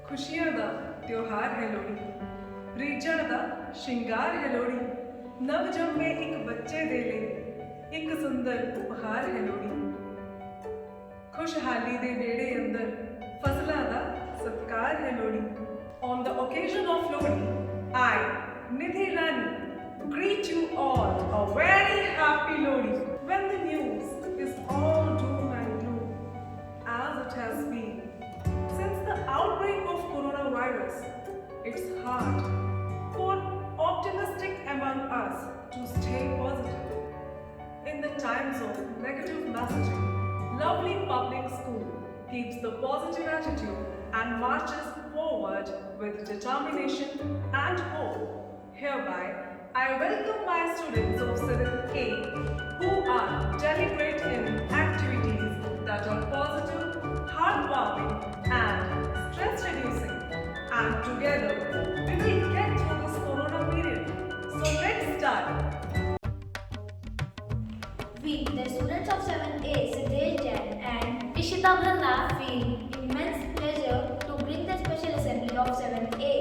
खुशियां दा त्योहार है लोहड़ी, रीझण दा शिंगार है लोहड़ी, नव जन्मे एक बच्चे दे ले एक सुंदर उपहार है लोहड़ी। खुशहाली दे नेड़े अंदर फसलां दा सत्कार है Lohri. On the occasion of Lohri, I, Nidhi Rani, greet you all a very happy Lohri. When the news is all doom and gloom, as it has been since the outbreak of coronavirus, it's hard for optimistic among us to stay positive. In the times of negative messaging, lovely public school keeps the positive attitude and marches forward with determination and hope. Hereby, I welcome my students of 7th A who are deliberate in activities that are positive, heartwarming, and stress reducing. And together, we will get through this corona period. So let's start. We, the students of 7A, Siddesh Jain and Ishita Bhanna, feel immense pleasure to bring the Special Assembly of 7A.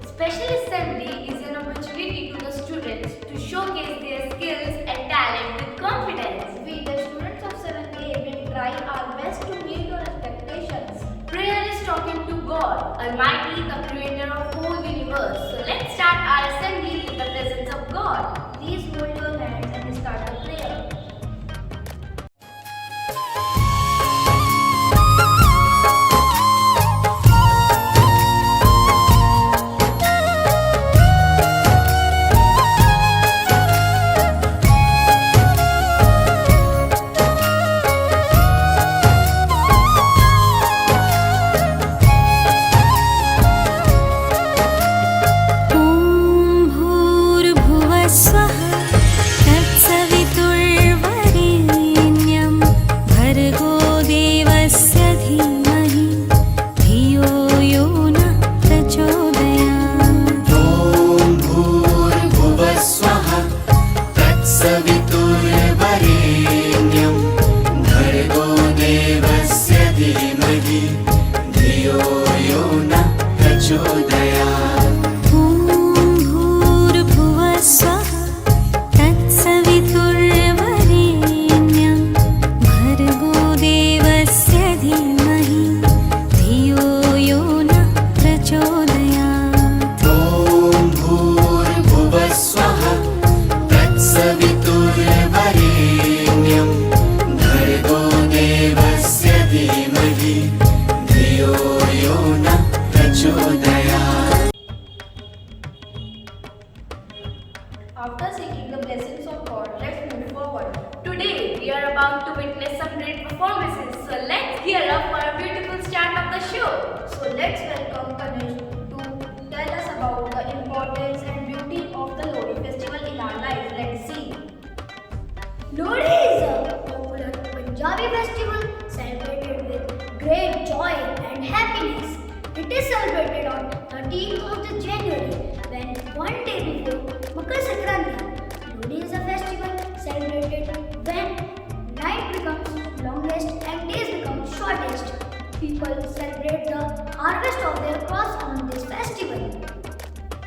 Special Assembly is an opportunity to the students to showcase their skills and talent with confidence. We, the students of 7A, will try our best to meet your expectations. Prayer is talking to God, Almighty, the creator of whole universe. So let's start our assembly with the presence of God. Please hold your hands and start the prayer. After seeking the blessings of God, let's move forward. Today, we are about to witness some great performances. So let's gear up for a beautiful start of the show. So let's welcome Kanesh to tell us about the importance and beauty of the Lohri festival in our life. Let's see. Lohri is a popular Punjabi festival celebrated with great joy and happiness. It is celebrated on 13th of the January when one day before Makar Sankranti. Lohri is a festival celebrated when night becomes longest and days become shortest. People celebrate the harvest of their crops on this festival.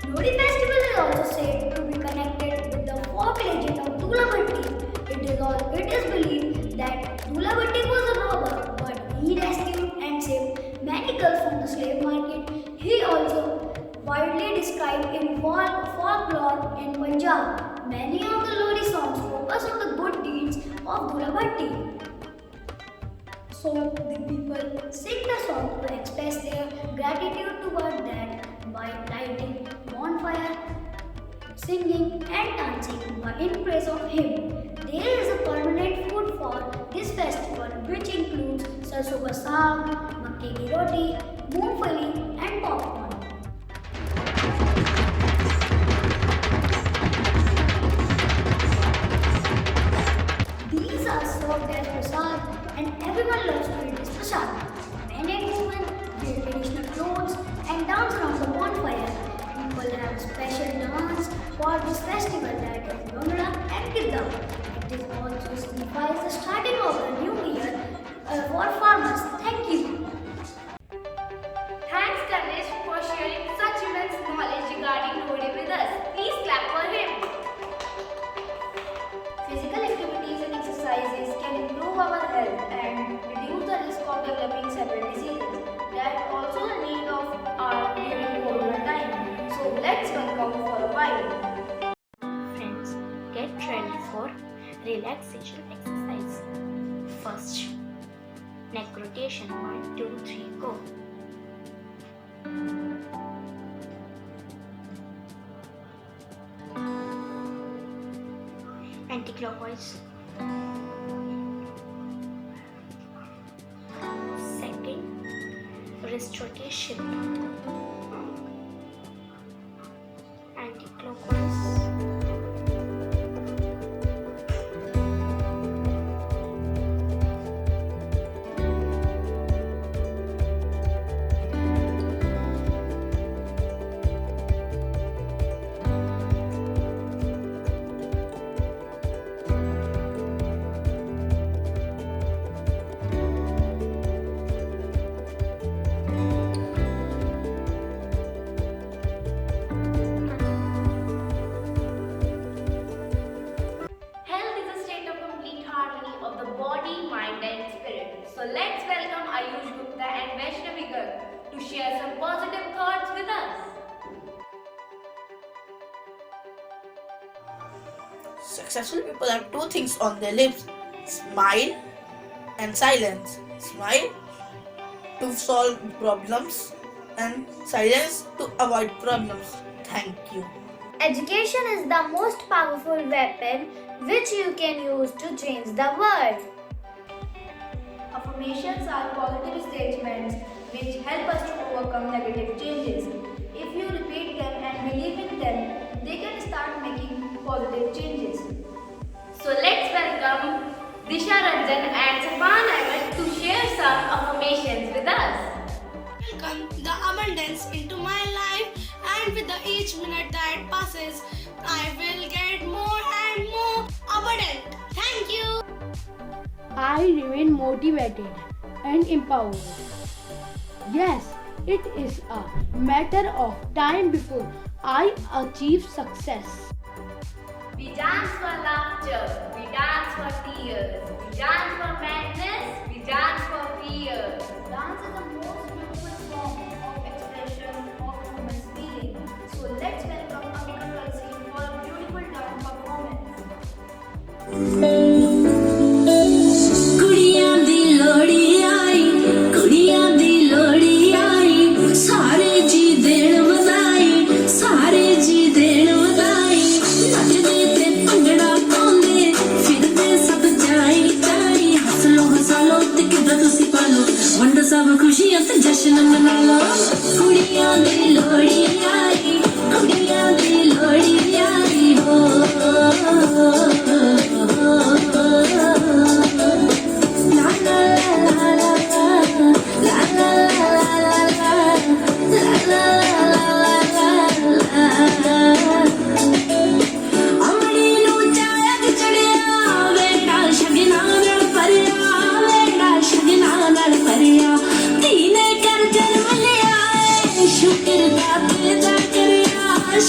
Lohri festival is also said to be connected with the folk legend of Dulabhatti. It is believed that Dulabhatti was a robber, but he rescued and saved many girls from the slave market. He also widely described in folklore in Punjab. Many of the Lohri songs focus on the good deeds of Dulabhatti. So the people sing the song to express their gratitude toward that by lighting bonfire, singing and dancing in praise of him. There is a permanent food for this festival which includes sarson ka saag, makke ki roti, moongfali and popcorn. These are served as prasad and everyone loves to eat this prasad. Men and women wear traditional clothes and dance around the bonfire. People have special dance for this festival that is Bhangra and Gidda. It also signifies the starting of the new year for farmers. Thank you. Thanks Ganesh health and reduce the risk of developing several diseases that also the need of our during corona time. So let's welcome for a while. Friends, get ready for relaxation exercise. First, neck rotation 1, 2, 3, go. Anti-clockwise. Second, wrist rotation. Anti-clockwise. Health is a state of complete harmony of the body, mind and spirit. So let's welcome Ayush Gupta and Vaishnavi Garg to share some positive thoughts with us. Successful people have two things on their lips: smile and silence. Smile to solve problems, and silence to avoid problems. Thank you. Education is the most powerful weapon which you can use to change the world. Affirmations are positive statements which help us to overcome negative changes. If you repeat them and believe in them, they can start making positive changes. So let's welcome Disha Ranjan and Safan Ahmed to share some affirmations with us. Welcome the abundance into my life, and with each minute that passes, I will get more and more abundant. Thank you. I remain motivated and empowered. Yes, it is a matter of time before I achieve success. We dance for laughter, we dance for tears, we dance for madness, we dance for fear. Dance is the most beautiful form of expression of human feeling. So let's welcome Amika Tulsi for a beautiful dance performance. ਕੁੜੀਆਂ ਦੀ ਲੋੜੀ ਆਈ, ਕੁੜੀਆਂ ਦੀ ਲੋੜੀ ਆਈ, ਸਾਰੇ ਜੀ ਦੇਣ ਵਧਾਈ, ਸਾਰੇ ਜੀ ਦੇਣ ਵਧਾਈ, ਨੱਚਦੇ ਤੇ ਭੰਗੜਾ ਪਾਉਂਦੇ, ਫਿਰਦੇ ਸਭ ਜਾਈ ਜਾਈ, ਹੱਸ ਲੋ ਤੇ ਕਿੱਦਾਂ ਤੁਸੀਂ ਪਾ ਲੋ, ਵੰਡੋ ਸਭ ਖੁਸ਼ੀਆਂ ਤੇ ਜਸ਼ਨ ਮਨਾ ਲੋ। ਕੁੜੀਆਂ ਦੀ ਲੋੜੀ ਆਈ, ਕੁੜੀਆਂ ਦੀ ਲੋੜੀ ਆਈ ਹੋ।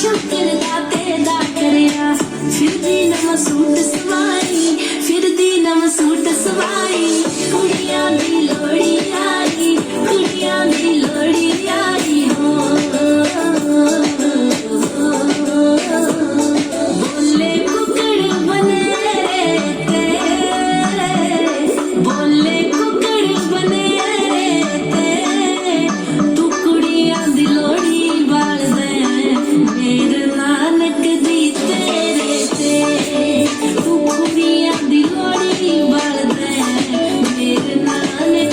ਸ਼ੁਕਰ ਦਾਤੇ ਦਾ ਕਰਿਆ, ਫਿਰਦੀ ਨਵਾਂ ਸੂਟ ਸਵਾਈ, ਫਿਰਦੀ ਨਵਾਂ ਸੂਟ ਸਵਾਈ, ਕੁੜੀਆਂ ਦੀ ਲੋੜੀ ਆਈ, ਕੁੜੀਆਂ ਦੀ ਲੋੜੀ ਆਈ ਹੋ। ਬੋਲੇ ਕੁਕੜ ਬਨੇ ਤੇ, ਬੋਲੇ ਕੁਕੜ ਬਨੇ ਤੇ, ਤੂੰ ਕੁੜੀਆਂ ਦੀ ਲੋੜੀ ਵਾਲਦੇ, ਮੇਰੇ ਨਾਨਕ ਦੀ ਤੇਰੇ ਤੇ, ਤੂੰ ਕੁੜੀਆਂ ਦੀ ਲੋੜੀ ਵਾਲਦੇ, ਮੇਰੇ ਨਾਨਕ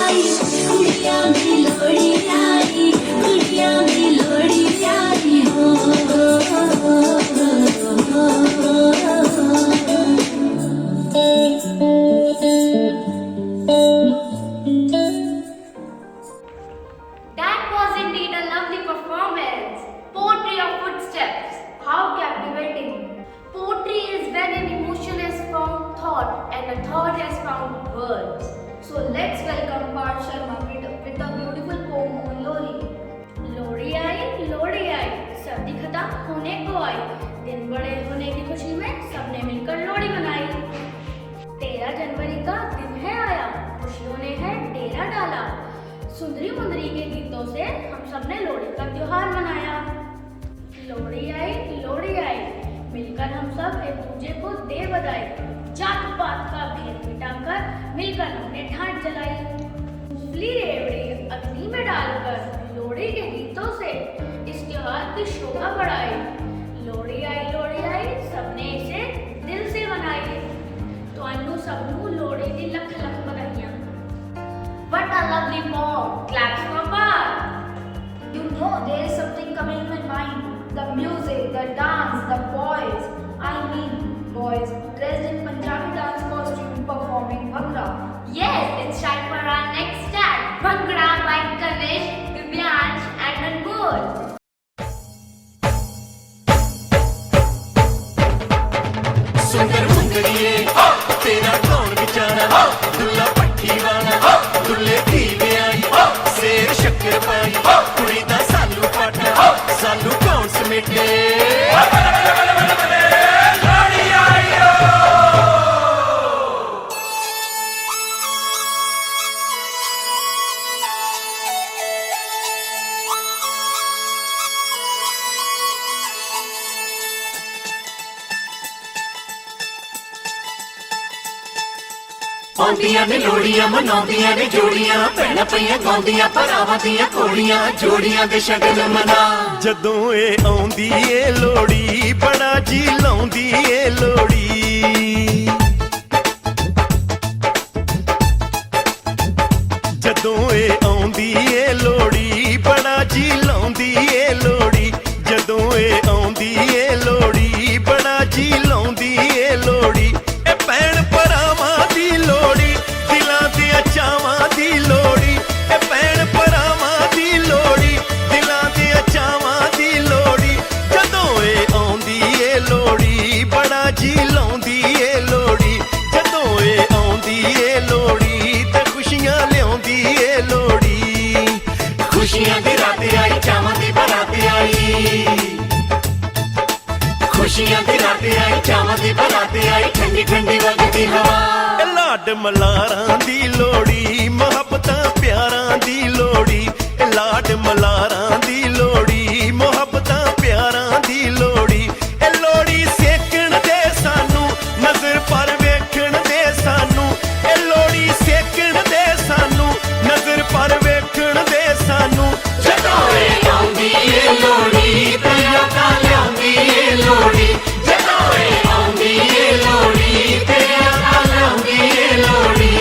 आई कुड़िया दी लोड़ी आई कुड़िया दी लोड़ी आई हो That was indeed a lovely performance. Poetry of footsteps. How captivating. Poetry is when an emotion has found thought and a thought has found words. So let's welcome Parth Sharma with a beautiful poem on Lori. लोड़ी आई, सर्दी खत्म होने को आई, दिन बड़े होने की खुशी में सबने मिलकर लोड़ी मनाई। 13 जनवरी का दिन है आया, खुशियों ने है डेरा डाला, सुंदरी मुंदरी के गीतों से हम सबने लोड़ी का त्योहार मनाया। लोड़ी आई, मिलकर हम सब एक दूजे को दे बधाई, जात पात का भेद मिटाकर मिलकर हमने ठाट जलाई। मूंगफली रेवड़ी अग्नि में डालकर लोड़ी के गीतों से इस त्योहार की शोभा बढ़ाई। लोड़ी आई, सबने इसे दिल से मनाई। तो अनु सबनू लोड़ी दी लख लख बधाइयां। What a lovely poem! Claps for Parth! You know there is something coming in my mind. The music, the dance, the boys. I mean boys dressed in Punjabi dance costume performing Bhangra. Yes, it's time for our next act. Bhangra by Ganesh, Divyansh and Anmol. सुंदर मुंदरिए तेरा कौन बेचारा दुल्ला पट्टी वाला दुल्ले धी आई शेर शक्कर पाई कुड़ी दा सालू पाटा सालू कौन समेटे ਆਉਂਦੀਆਂ ਨੇ ਲੋੜੀਆਂ ਮਨਾਉਂਦੀਆਂ ਨੇ ਜੋੜੀਆਂ ਭੈਣਾਂ ਪਈਆਂ ਗਾਉਂਦੀਆਂ ਭਰਾਵਾਂ ਦੀਆਂ ਘੋੜੀਆਂ ਜੋੜੀਆਂ ਦੇ ਸ਼ਗਨ ਮਨਾ ਜਦੋਂ ਇਹ ਆਉਂਦੀ ਏ ਲੋੜੀ ਬੜਾ ਜੀ ਲਾਉਂਦੀ ਏ ਲੋੜੀ ਜਦੋਂ ਇਹ ਆਉਂਦੀ ਏ ਲੋੜੀ ਬੜਾ ਜੀ ਲਾਉਂਦੀ ਏ ਲੋੜੀ ਜਦੋਂ ਇਹ ਆਉਂਦੀ ਏ ਲੋੜੀ ਬੜਾ ਜੀ ਲਾਉਂਦੀ ਏ ਲੋੜੀ ਇਹ ਭੈਣ ਭਰਾਵਾਂ ਦੀ ਲੋੜੀ ਦਿਲਾਂ ਦੇ ਚਾਵਾਂ ਦੀ ਲੋੜੀ ਇਹ ਭੈਣ ਭਰਾਵਾਂ ਦੀ ਲੋੜੀ ਦਿਲਾਂ ਦੇ ਚਾਵਾਂ ਦੀ ਲੋੜੀ ਜਦੋਂ ਇਹ ਆਉਂਦੀ ਏ ਲੋੜੀ ਬੜਾ ਜੀ ਲਾਉਂਦੀ ਏ ਲੋੜੀ ਜਦੋਂ ਇਹ ਆਉਂਦੀ ਏ ਲੋੜੀ ਤੇ ਖੁਸ਼ੀਆਂ ਲਿਆਉਂਦੀ ਏ ਲੋੜੀ ਖੁਸ਼ੀਆਂ ਦੀ ਰਾਤ ਆਈ ਚਾਵਾਂ ਦੀ ਬਰਾਤ ਆਈ खुशियां दी रात आई चावां दी बरात आई ठंडी ठंडी वगदी हवा लाड मलारां दी लोड़ी मोहब्बतां प्यारां दी लोड़ी लाड मलारां दी लोड़ी मोहब्बतां प्यारां दी लोड़ी ए लोड़ी सेकण दे सानू नजर पर वेखण दे सानू ए लोड़ी सेकण दे सानू नजर पर वेखण दे सानू जदों ए आउंदी ए लोड़ी ते लोकां लिआउंदी ए लोड़ी जदों ए आउंदी ए लोड़ी ते लोकां लिआउंदी ए लोड़ी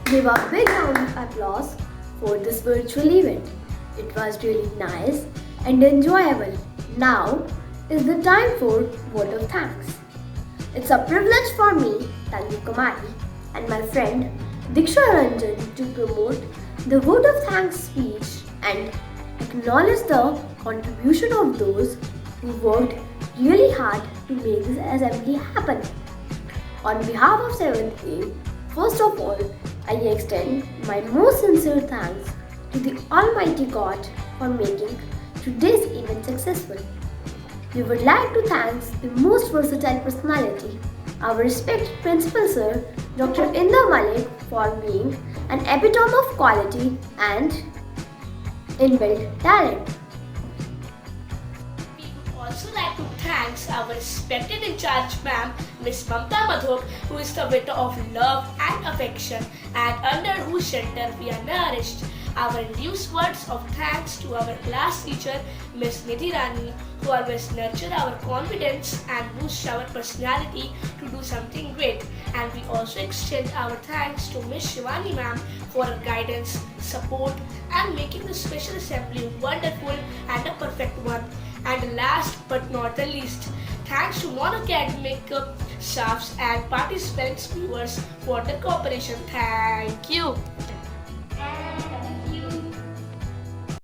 Give a big round of applause for this virtual event. It was really nice and enjoyable. Now is the time for vote of thanks. It's a privilege for me, Tanvi Kumari, and my friend Diksha Ranjan to promote the vote of thanks speech and acknowledge the contribution of those who worked really hard to make this assembly happen. On behalf of 7th A, first of all, I extend my most sincere thanks to the Almighty God for making today's event successful. We would like to thank the most versatile personality, our respected Principal Sir, Dr. Inder Malik, for being an epitome of quality and inbuilt talent. We would also like to thank our respected in charge ma'am, Miss Mamta Madhok, who is the vector of love and affection and under whose shelter we are nourished. Our induced words of thanks to our class teacher, Miss Nidhi Rani, who always nurture our confidence and boost our personality to do something great. And we also extend our thanks to Miss Shivani ma'am for her guidance, support and making the special assembly wonderful and a perfect one. And last but not the least, thanks to non-academic staffs and participants viewers for the cooperation. Thank you.